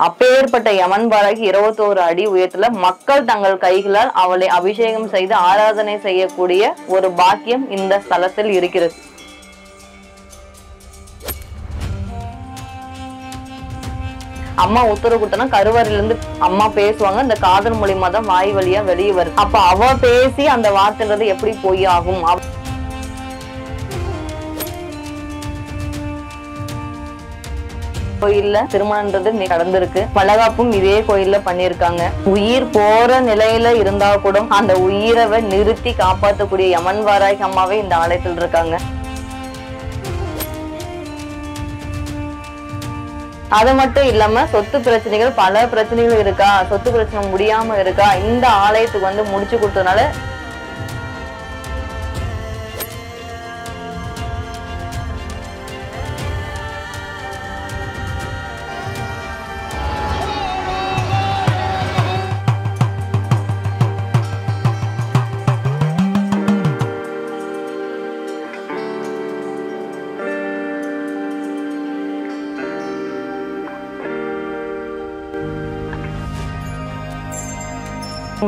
அப்பேற்பட்ட யமன் வாராகி 21 அடி உயரத்துல மக்கள் தங்கள் கைகளால் அவளை அபிஷேகம் செய்து ஆராதனை செய்யக்கூடிய ஒரு பாக்கியம் இந்த ஸ்தலத்தில் இருக்கிறது. அம்மா உத்தரவு கொடுத்தனா கருவறையில இருந்து அம்மா பேசுவாங்க. அந்த காதல் மூலியமா தான் வாய் வழியா வெளியே வருது. அப்ப அவ பேசி அந்த வார்த்தைன்றது எப்படி பொய் ஆகும்? கோயில்ல திருமணம்ன்றது நடந்திருக்கு. வளகாப்பும் இதே கோயில்ல பண்ணிருக்காங்க. உயிர் போற நிலையில இருந்தா கூட அந்த உயிரை நிறுத்தி காப்பாற்றக்கூடிய யமன் வாராகி அம்மாவே இந்த ஆலயத்தில் இருக்காங்க. அது மட்டும் இல்லாம சொத்து பிரச்சனைகள் பல பிரச்சனைகள் இருக்கா, சொத்து பிரச்சனை முடியாம இருக்கா, இந்த ஆலயத்துக்கு முடிச்சு கொடுத்ததுனால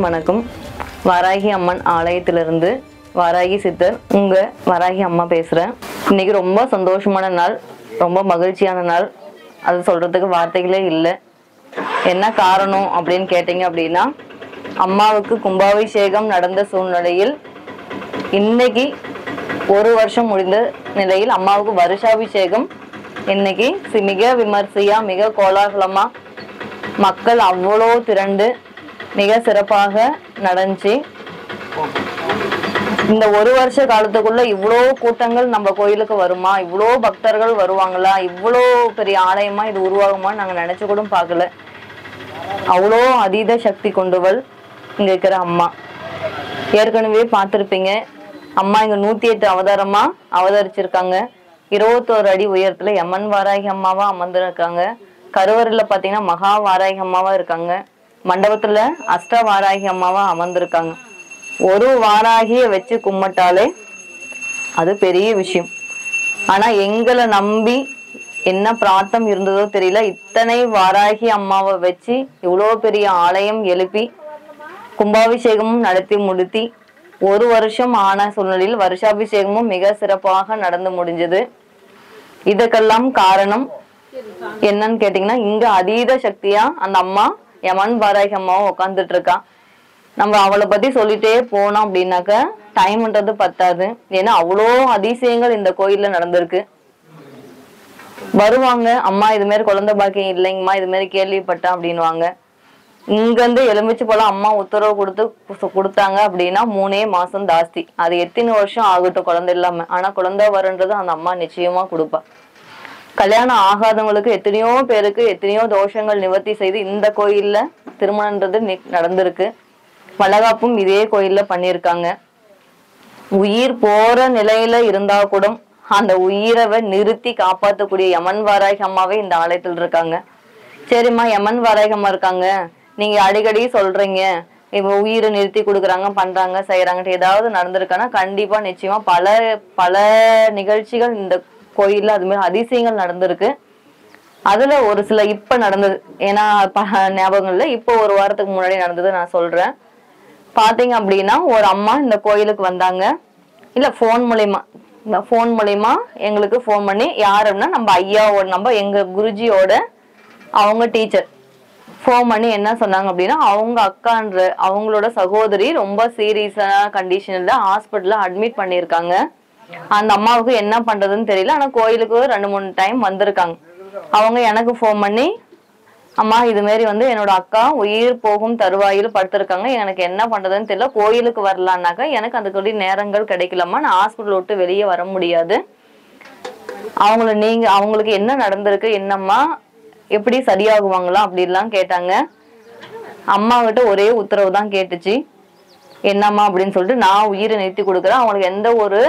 வணக்கம். வாராகி அம்மன் ஆலயத்திலிருந்து வாராகி சித்தர் உங்க வாராகி அம்மா பேசுறேன். இன்னைக்கு ரொம்ப சந்தோஷமான நாள், ரொம்ப மகிழ்ச்சியான நாள். அது சொல்றதுக்கு வார்த்தைகளே இல்லை. என்ன காரணம் அப்படின்னு கேட்டீங்க அப்படின்னா, அம்மாவுக்கு கும்பாபிஷேகம் நடந்த சூழ்நிலையில் இன்னைக்கு 1 வருஷம் முடிந்த நிலையில் அம்மாவுக்கு வருஷாபிஷேகம் இன்னைக்கு மிக விமர்சையா மிக கோலாகலமா மக்கள் அவ்வளோ திரண்டு மிக சிறப்பாக நடந்துச்சு. இந்த 1 வருஷ காலத்துக்குள்ள இவ்வளோ கூட்டங்கள் நம்ம கோயிலுக்கு வருமா, இவ்வளோ பக்தர்கள் வருவாங்களா, இவ்வளோ பெரிய ஆலயமா இது உருவாகுமா நாங்க நினைச்சு கூட பார்க்கல. அவ்வளோ அதீத சக்தி கொண்டவள் இங்க இருக்கிற அம்மா. ஏற்கனவே பார்த்துருப்பீங்க, அம்மா இங்க 108 அவதாரமா அவதரிச்சிருக்காங்க. 21 அடி உயரத்துல யமன் வாராகி அம்மாவா அமர்ந்திருக்காங்க. கருவறையில பாத்தீங்கன்னா மகா வாராகி அம்மாவா இருக்காங்க. மண்டபத்துல அஷ்ட வாராகி அம்மாவா அமர்ந்திருக்காங்க. ஒரு வாராகிய வச்சு கும்பிட்டாலே அது பெரிய விஷயம். ஆனா எங்களை நம்பி என்ன பிரார்த்தம் இருந்ததோ தெரியல, இத்தனை வாராகி அம்மாவை வச்சு இவ்வளோ பெரிய ஆலயம் எழுப்பி கும்பாபிஷேகமும் நடத்தி முடித்தி 1 வருஷம் ஆன சூழ்நிலையில் வருஷாபிஷேகமும் மிக சிறப்பாக நடந்து முடிஞ்சது. இதுக்கெல்லாம் காரணம் என்னன்னு கேட்டீங்கன்னா, இங்க அதீத சக்தியா அந்த அம்மா யமன் வாராகி அம்மாவும் உட்காந்துட்டு இருக்கா. நம்ம அவளை பத்தி சொல்லிட்டே போனோம் அப்படின்னாக்க டைம்ன்றது பத்தாது. ஏன்னா அவ்வளோ அதிசயங்கள் இந்த கோயில்ல நடந்திருக்கு. வருவாங்க, அம்மா இது மாதிரி குழந்தை பாக்கியம் இல்லைங்கம்மா, இது மாதிரி கேள்விப்பட்டேன் அப்படின்வாங்க. இங்க இருந்து எலுமிச்சு போல அம்மா உத்தரவு கொடுத்தாங்க அப்படின்னா 3 மாசம் ஜாஸ்தி. அது எத்தனை வருஷம் ஆகட்டும் குழந்தை இல்லாம, ஆனா குழந்தை வரன்றது அந்த அம்மா நிச்சயமா கொடுப்பா. கல்யாணம் ஆகாதவங்களுக்கு எத்தனையோ பேருக்கு எத்தனையோ தோஷங்கள் நிவர்த்தி செய்து இந்த கோயில்ல திருமணம்ன்றது நடந்திருக்கு. வளகாப்பும் இதே கோயில்ல பண்ணியிருக்காங்க. உயிர் போற நிலையில இருந்தா கூட அந்த உயிரை நிறுத்தி காப்பாற்றக்கூடிய யமன் வாராகி அம்மாவே இந்த ஆலயத்தில் இருக்காங்க. சரிம்மா, யமன் வாராகி அம்மா இருக்காங்க, நீங்க அடிக்கடி சொல்றீங்க இப்ப உயிரை நிறுத்தி கொடுக்குறாங்க பண்றாங்க செய்யறாங்கட்டு ஏதாவது நடந்திருக்கான்னா கண்டிப்பா நிச்சயமா பல நிகழ்ச்சிகள் இந்த கோயில்ல அது மாதிரி அதிசயங்கள் நடந்திருக்கு. அதுல ஒரு சில இப்ப நடந்தது, ஏன்னா ஞாபகங்கள்ல இப்போ 1 வாரத்துக்கு முன்னாடி நடந்தது நான் சொல்றேன். பாத்தீங்க அப்படின்னா, ஒரு அம்மா இந்த கோயிலுக்கு வந்தாங்க. இல்ல ஃபோன் மூலியமா எங்களுக்கு ஃபோன் பண்ணி, யாருன்னா நம்ம ஐயாவோட நம்ம எங்க குருஜியோட அவங்க டீச்சர் ஃபோன் பண்ணி என்ன சொன்னாங்க அப்படின்னா, அவங்க அக்கான்ற அவங்களோட சகோதரி ரொம்ப சீரியஸான கண்டிஷன்ல ஹாஸ்பிட்டல்ல அட்மிட் பண்ணியிருக்காங்க. அந்த அம்மாவுக்கு என்ன பண்றதுன்னு தெரியல. ஆனா கோயிலுக்கு 2-3 டைம் வந்திருக்காங்க. அவங்க எனக்கு ஃபோன் பண்ணி, அம்மா இது மாதிரி என்னோட அக்கா உயிர் போகும் தருவாயில் படுத்திருக்காங்க, எனக்கு என்ன பண்றதுன்னு தெரியல, கோயிலுக்கு வரலான்னாக்கா எனக்கு அதுக்குரிய நேரங்கள் கிடைக்கலம்மா, நான் ஹாஸ்பிட்டல் விட்டு வெளியே வர முடியாது, அவங்களுக்கு என்ன நடந்திருக்கு, என்னம்மா எப்படி சரியாகுவாங்களா அப்படின்லாம் கேட்டாங்க. அம்மா கிட்ட ஒரே உத்தரவு தான் கேட்டுச்சு, என்னம்மா அப்படின்னு சொல்லிட்டு, நான் உயிரை நிறுத்தி கொடுக்குறேன், அவங்களுக்கு எந்த ஒரு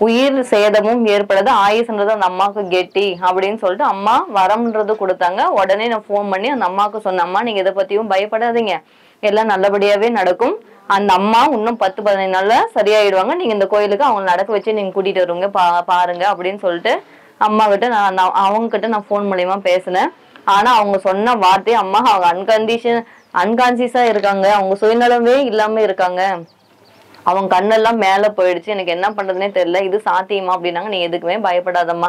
உயிர் சேதமும் ஏற்படாது, ஆயுசுன்றது அந்த அம்மாவுக்கு கெட்டி அப்படின்னு சொல்லிட்டு அம்மா வரம்ன்றது கொடுத்தாங்க. உடனே நான் ஃபோன் பண்ணி அந்த அம்மாவுக்கு சொன்ன, அம்மா நீங்க இதை பத்தியும் பயப்படாதீங்க, எல்லாம் நல்லபடியாவே நடக்கும், அந்த அம்மா இன்னும் 10-15 நாள்ல சரியாயிடுவாங்க, நீங்க இந்த கோயிலுக்கு அவங்க நடக்க வச்சு நீங்க கூட்டிட்டு வருவீங்க பாருங்க அப்படின்னு சொல்லிட்டு அம்மா கிட்ட அவங்க கிட்ட நான் ஃபோன் மூலியமா பேசினேன். ஆனா அவங்க சொன்ன வார்த்தை, அம்மா அவங்க அன்கான்சியஸா இருக்காங்க, அவங்க சுயநலமே இல்லாம இருக்காங்க, அவங்க கண்ணெல்லாம் மேல போயிடுச்சு, எனக்கு என்ன பண்றதுனே தெரியல, இது சாத்தியமா அப்படின்னாங்க. நீ எதுக்குமே பயப்படாதம்மா,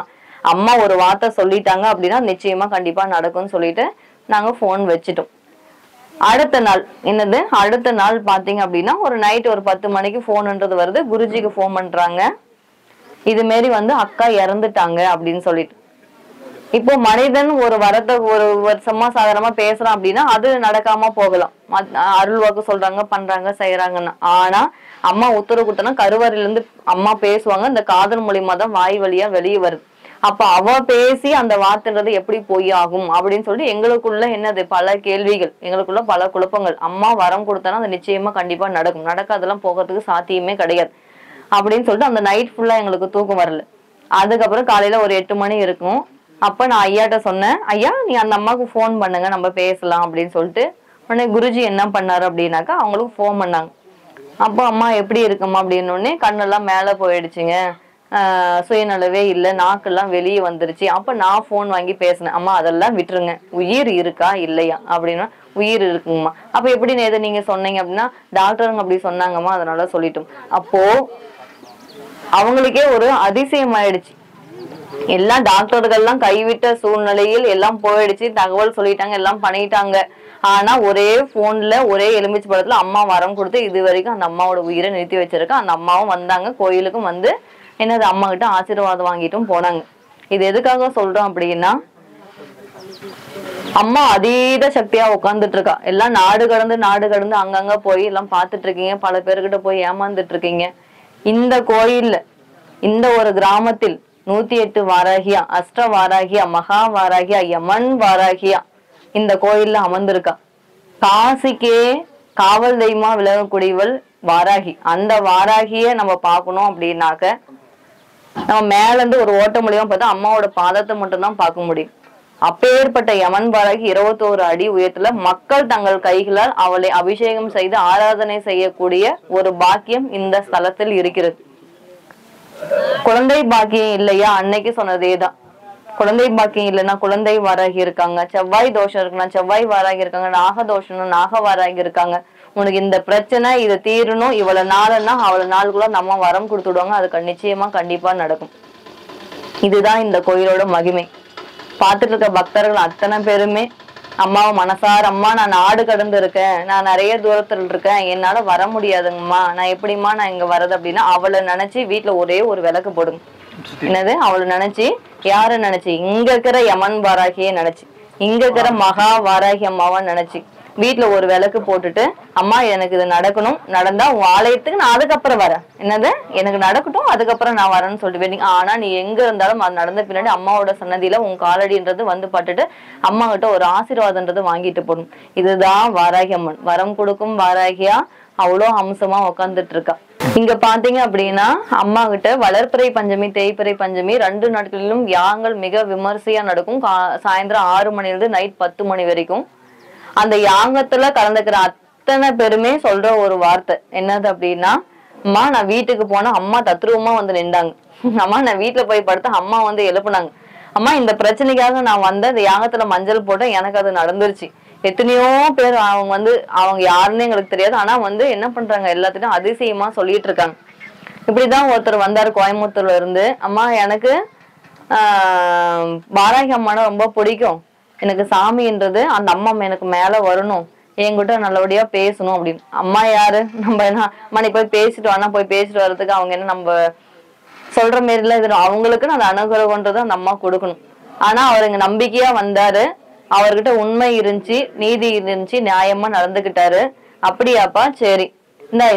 அம்மா ஒரு வார்த்தை சொல்லிட்டாங்க அப்படின்னா நிச்சயமா கண்டிப்பா நடக்கும்னு சொல்லிட்டு நாங்க போன் வச்சுட்டோம். அடுத்த நாள் பாத்தீங்க அப்படின்னா ஒரு நைட் ஒரு 10 மணிக்கு போன்ன்றது வருது. குருஜிக்கு போன் பண்றாங்க, இது மாரி அக்கா இறந்துட்டாங்க அப்படின்னு சொல்லிட்டு. இப்போ மனிதன் ஒரு வரத்தை ஒரு வருஷமா சாதாரணமா பேசுறான் அப்படின்னா அது நடக்காம போகலாம், அருள் வாக்கு சொல்றாங்க, பண்றாங்க, செய்யறாங்கன்னு. ஆனா அம்மா உத்தரவு கொடுத்தனா கருவறையில இருந்து அம்மா பேசுவாங்க, இந்த காதல் மூலியமா தான் வாய் வழியா வெளியே வருது. அப்ப அவ பேசி அந்த வார்த்தைன்றது எப்படி பொய் ஆகும் அப்படின்னு சொல்லிட்டு எங்களுக்குள்ள என்னது பல கேள்விகள், எங்களுக்குள்ள பல குழப்பங்கள். அம்மா வரம் கொடுத்தனா அது நிச்சயமா கண்டிப்பா நடக்கும், நடக்காதெல்லாம் போகிறதுக்கு சாத்தியமே கிடையாது அப்படின்னு சொல்லிட்டு அந்த நைட் ஃபுல்லா எங்களுக்கு தூக்கம் வரல. அதுக்கப்புறம் காலையில ஒரு 8 மணி இருக்கும். அப்ப நான் ஐயாட்ட சொன்னேன், ஐயா நீ அந்த அம்மாவுக்கு போன் பண்ணுங்க, நம்ம பேசலாம் அப்படின்னு சொல்லிட்டு. உடனே குருஜி என்ன பண்ணாரு அப்படின்னாக்கா அவங்களுக்கு போன் பண்ணாங்க. அப்போ அம்மா எப்படி இருக்குமா அப்படின்னு உடனே கண்ணெல்லாம் மேல போயிடுச்சுங்க, சுயநலவே இல்லை, நாக்கெல்லாம் வெளியே வந்துருச்சு. அப்ப நான் போன் வாங்கி பேசினேன், அம்மா அதெல்லாம் விட்டுருங்க, உயிர் இருக்கா இல்லையா அப்படின்னா உயிர் இருக்குங்கம்மா. அப்ப எப்படி நேத்து நீங்க சொன்னீங்க அப்படின்னா டாக்டருங்க அப்படி சொன்னாங்கம்மா, அதனால சொல்லிட்டோம். அப்போ அவங்களுக்கே ஒரு அதிசயம் ஆயிடுச்சு. எல்லாம் டாக்டர்கள்லாம் கைவிட்ட சூழ்நிலையில் எல்லாம் போயிடுச்சு, தகவல் சொல்லிட்டாங்க, எல்லாம் பண்ணிட்டாங்க. ஆனா ஒரே போன்ல ஒரே எலுமிச்சு பழத்துல அம்மா வரம் கொடுத்து இது வரைக்கும் அந்த அம்மாவோட உயிரை நிறுத்தி வச்சிருக்க. அந்த அம்மாவும் வந்தாங்க கோயிலுக்கும் என்னது அம்மா கிட்ட ஆசீர்வாதம் வாங்கிட்டும் போனாங்க. இது எதுக்காக சொல்றோம் அப்படின்னா அம்மா அதீத சக்தியா உட்கார்ந்துட்டு இருக்கா. எல்லாம் நாடு கடந்து அங்கங்க போய் எல்லாம் பாத்துட்டு இருக்கீங்க, பல பேர்கிட்ட போய் ஏமாந்துட்டு இருக்கீங்க. இந்த கோயில்ல இந்த ஒரு கிராமத்தில் 108 வாராகியா, அஷ்ட வாராகியா, மகா வாராகியா, யமன் வாராகியா இந்த கோயில்ல அமர்ந்திருக்கா. காசிக்கே காவல் தெய்வமா விலகக்கூடியவள் வாராகி. அந்த வாராகிய நம்ம பார்க்கணும் அப்படின்னாக்க நம்ம மேல இருந்து ஒரு ஓட்ட மூலியமா பார்த்தா அம்மாவோட பாதத்தை மட்டும் தான் பார்க்க முடியும். அப்பேற்பட்ட யமன் வாராகி 21 அடி உயரத்துல மக்கள் தங்கள் கைகளால் அவளை அபிஷேகம் செய்து ஆராதனை செய்யக்கூடிய ஒரு பாக்கியம் இந்த ஸ்தலத்தில் இருக்கிறது. குழந்தை பாக்கியம் இல்லையா, அன்னைக்கு சொன்னதேதான். குழந்தை பாக்கியம் இல்லைன்னா குழந்தை வாராகி இருக்காங்க, செவ்வாய் தோஷம் இருக்குன்னா செவ்வாய் வாராகி இருக்காங்க, நாக தோஷம்னா நாக வாராகி இருக்காங்க. உனக்கு இந்த பிரச்சனை இதை தீரணும், இவ்வளவு நாள்னா அவ்வளவு நாளுக்குள்ள நம்ம வரம் கொடுத்துடுவாங்க, அது நிச்சயமா கண்டிப்பா நடக்கும். இதுதான் இந்த கோயிலோட மகிமை. பார்த்துட்டு இருக்க பக்தர்கள் அத்தனை பேருமே அம்மாவை மனசார, அம்மா நான் நாடு கடந்து இருக்கேன், நான் நிறைய தூரத்துல இருக்கேன், என்னால வர முடியாதுங்கம்மா, நான் எப்படிம்மா நான் இங்க வர்றது அப்படின்னா அவளை நினைச்சு வீட்டுல ஒரே ஒரு விளக்கு போடுங்க. என்னது அவளை நினைச்சு, யார நினைச்சு, இங்க இருக்கிற யமன் வாராகியே நினைச்சு, இங்க இருக்கிற மகா வாராகி அம்மாவா நினைச்சு வீட்டுல ஒரு விளக்கு போட்டுட்டு, அம்மா எனக்கு இது நடக்கணும், நடந்தா உன் ஆலயத்துக்கு நான் அதுக்கப்புறம் வரேன், என்னது எனக்கு நடக்கட்டும் அதுக்கப்புறம் நான் வரேன்னு சொல்லிட்டு வேண்டிங்க. ஆனா நீ எங்க இருந்தாலும் அது நடந்த பின்னாடி அம்மாவோட சன்னதியில உன் காலடின்றது பட்டுட்டு அம்மா கிட்ட ஒரு ஆசீர்வாதம்ன்றது வாங்கிட்டு போகணும். இதுதான் வாராகி அம்மன், வரம் கொடுக்கும் வாராகியா அவ்வளோ அம்சமா உட்காந்துட்டு இருக்கா. இங்க பாத்தீங்க அப்படின்னா அம்மா கிட்ட வளர்ப்பிறை பஞ்சமி தேய்பிறை பஞ்சமி 2 நாட்களிலும் யாகங்கள் மிக விமர்சையா நடக்கும். சாயந்தரம் 6 மணிலிருந்து நைட் 10 மணி வரைக்கும். அந்த யாகத்துல கலந்துக்கிற அத்தனை பேருமே சொல்ற ஒரு வார்த்தை என்னது அப்படின்னா, அம்மா நான் வீட்டுக்கு போனா அம்மா தத்ரூபமா நின்றாங்க, அம்மா நான் வீட்டுல போய் படுத்த அம்மா எழுப்புனாங்க, அம்மா இந்த பிரச்சனைக்காக நான் இந்த யாகத்துல மஞ்சள் போட்டேன், எனக்கு அது நடந்துருச்சு. எத்தனையோ பேர் அவங்க யாருன்னு எங்களுக்கு தெரியாது, ஆனா என்ன பண்றாங்க எல்லாத்தையும் அதிசயமா சொல்லிட்டு இருக்காங்க. இப்படிதான் ஒருத்தர் வந்தாரு கோயம்புத்தூர்ல இருந்து, அம்மா எனக்கு வாராகி அம்மானா ரொம்ப பிடிக்கும், எனக்கு சாமின்றது அந்த அம்மா எனக்கு மேல வரணும், என்கிட்ட நல்லபடியா பேசணும் அப்படின்னு. அம்மா யாரு, நம்ம என்ன அம்மா நீ போய் பேசிட்டு வானா, போய் பேசிட்டு வர்றதுக்கு அவங்க என்ன நம்ம சொல்ற மாரிலாம் இது அவங்களுக்கு அந்த அனுகிரகம்ன்றது அந்த அம்மா கொடுக்கணும். ஆனா அவர் இங்க நம்பிக்கையா வந்தாரு, அவர்கிட்ட உண்மை இருந்துச்சு, நீதி இருந்துச்சு, நியாயமா நடந்துகிட்டாரு. அப்படியாப்பா சரி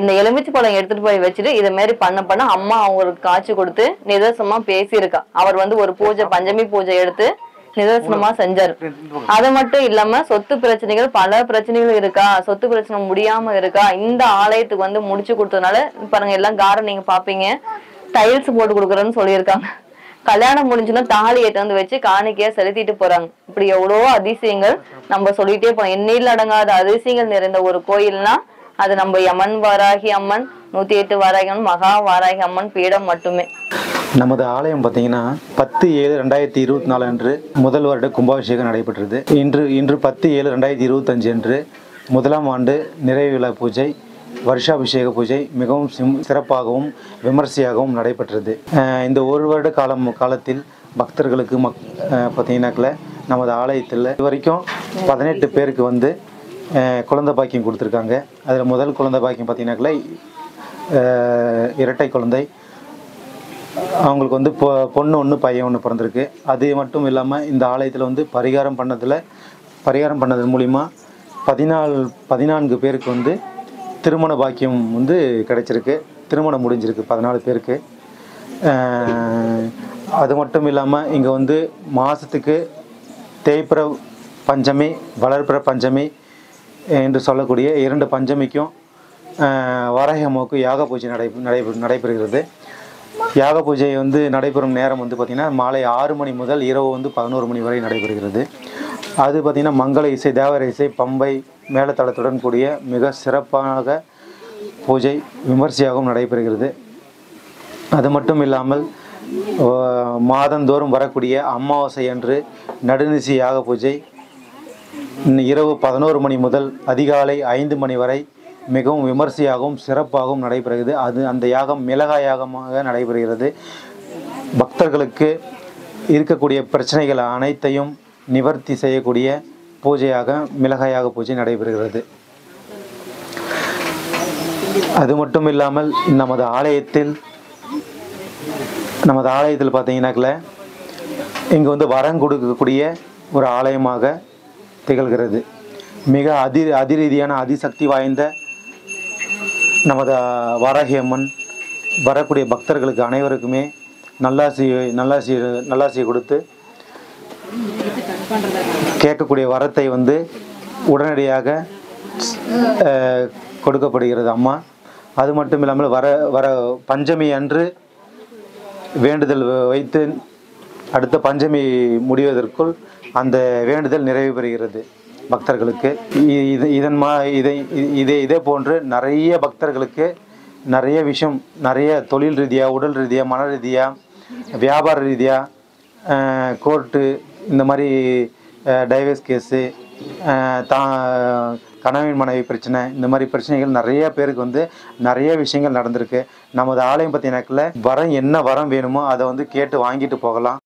இந்த எலுமிச்சை பழம் எடுத்துட்டு போய் வச்சுட்டு இதை மாதிரி பண்ண அம்மா அவங்களுக்கு காய்ச்சி கொடுத்து நிதர்சனமா பேசியிருக்கா. அவர் ஒரு பூஜை பஞ்சமி பூஜை எடுத்து நிதர்சனமா செஞ்சாரு. அது மட்டும் இல்லாம சொத்து பிரச்சனைகள் பல பிரச்சனைகள் இருக்கா, சொத்து பிரச்சனை முடியாம இருக்கா, இந்த ஆலயத்துக்கு முடிச்சு கொடுத்ததுனால பாருங்க எல்லாம் காரம் நீங்க பாப்பீங்க டைல்ஸ் போட்டு கொடுக்குறேன்னு சொல்லியிருக்காங்க. கல்யாணம் முடிஞ்சுன்னா தாலி ஏற்று வச்சு காணிக்கையா செலுத்திட்டு போறாங்க. இப்படி எவ்வளவோ அதிசயங்கள் நம்ம சொல்லிட்டே போறோம். எண்ணில் அடங்காத அதிசயங்கள் நிறைந்த ஒரு கோயில்னா அது நம்ம யமன் வாராகி அம்மன் 108 வாராகி அம்மன் மகா வாராகி அம்மன் பீடம் மட்டுமே. நமது ஆலயம் பார்த்தீங்கன்னா 10/7/2024 அன்று முதல் வருட கும்பாபிஷேகம் நடைபெற்றது. இன்று 10/7/2025 அன்று முதலாம் ஆண்டு நிறைவு விழா பூஜை, வருஷாபிஷேக பூஜை மிகவும் சிறப்பாகவும் விமர்சையாகவும் நடைபெற்றது. இந்த ஒரு வருட காலத்தில் பக்தர்களுக்கு பார்த்தீங்கன்னாக்கில் நமது ஆலயத்தில் இது வரைக்கும் 18 பேருக்கு வந்து குழந்தை பாக்கியம் கொடுத்துருக்காங்க. அதில் முதல் குழந்தை பாக்கியம் பார்த்தீங்கன்னாக்கில் இரட்டை குழந்தை. அவங்களுக்கு வந்து பொண்ணு ஒன்று பையன் ஒன்று பிறந்திருக்கு. அது மட்டும் இல்லாமல் இந்த ஆலயத்தில் வந்து பரிகாரம் பண்ணது மூலிமா 14 பேருக்கு வந்து திருமண பாக்கியம் வந்து கிடைச்சிருக்கு. திருமணம் முடிஞ்சிருக்கு 14 பேருக்கு. அது மட்டும் இல்லாமல் இங்கே வந்து மாதத்துக்கு தேய்பிற பஞ்சமி, வளர்பிற பஞ்சமி என்று சொல்லக்கூடிய 2 பஞ்சமிக்கும் வாராகி அம்மாவுக்கு யாக பூஜை நடைபெறுகிறது. யாக பூஜை வந்து நடைபெறும் நேரம் வந்து பார்த்திங்கன்னா மாலை 6 மணி முதல் இரவு வந்து 11 மணி வரை நடைபெறுகிறது. அது பார்த்திங்கன்னா மங்கள இசை, தேவர இசை, பம்பை மேளதளத்துடன் கூடிய மிக சிறப்பாக பூஜை விமர்சையாகவும் நடைபெறுகிறது. அது மட்டும் இல்லாமல் மாதந்தோறும் வரக்கூடிய அமாவாசை அன்று நடுநிசி யாக பூஜை இரவு 11 மணி முதல் அதிகாலை 5 மணி வரை மிகவும் விமர்சையாகவும் சிறப்பாகவும் நடைபெறுகிறது. அந்த யாகம் மிளகாய் யாகமாக நடைபெறுகிறது. பக்தர்களுக்கு இருக்கக்கூடிய பிரச்சனைகள் அனைத்தையும் நிவர்த்தி செய்யக்கூடிய பூஜையாக மிளகாய் யாக பூஜை நடைபெறுகிறது. அது மட்டும் இல்லாமல் நமது ஆலயத்தில் பார்த்தீங்கன்னாக்கில் இங்கே வந்து வரம் கொடுக்கக்கூடிய ஒரு ஆலயமாக திகழ்கிறது. மிக அதிரீதியான அதிசக்தி வாய்ந்த நமது வாராகி அம்மன் வரக்கூடிய பக்தர்களுக்கு அனைவருக்குமே நல்லாசி கொடுத்து கேட்கக்கூடிய வரத்தை வந்து உடனடியாக கொடுக்கப்படுகிறது அம்மா. அது மட்டும் இல்லாமல் வர பஞ்சமி அன்று வேண்டுதல் வைத்து அடுத்த பஞ்சமி முடிவதற்குள் அந்த வேண்டுதல் நிறைவு பெறுகிறது பக்தர்களுக்கு. இதே போன்று நிறைய பக்தர்களுக்கு நிறைய விஷயம், நிறைய தொழில் ரீதியாக, உடல் ரீதியாக, மன ரீதியாக, வியாபார ரீதியாக, கோர்ட்டு, இந்த மாதிரி டைவர்ஸ் கேஸு, கணவன் மனைவி பிரச்சனை, இந்த மாதிரி பிரச்சனைகள் நிறைய பேருக்கு வந்து நிறைய விஷயங்கள் நடந்திருக்கு. நமது ஆலயம் பார்த்தீங்கன்னாக்கில் என்ன வரம் வேணுமோ அதை வந்து கேட்டு வாங்கிட்டு போகலாம்.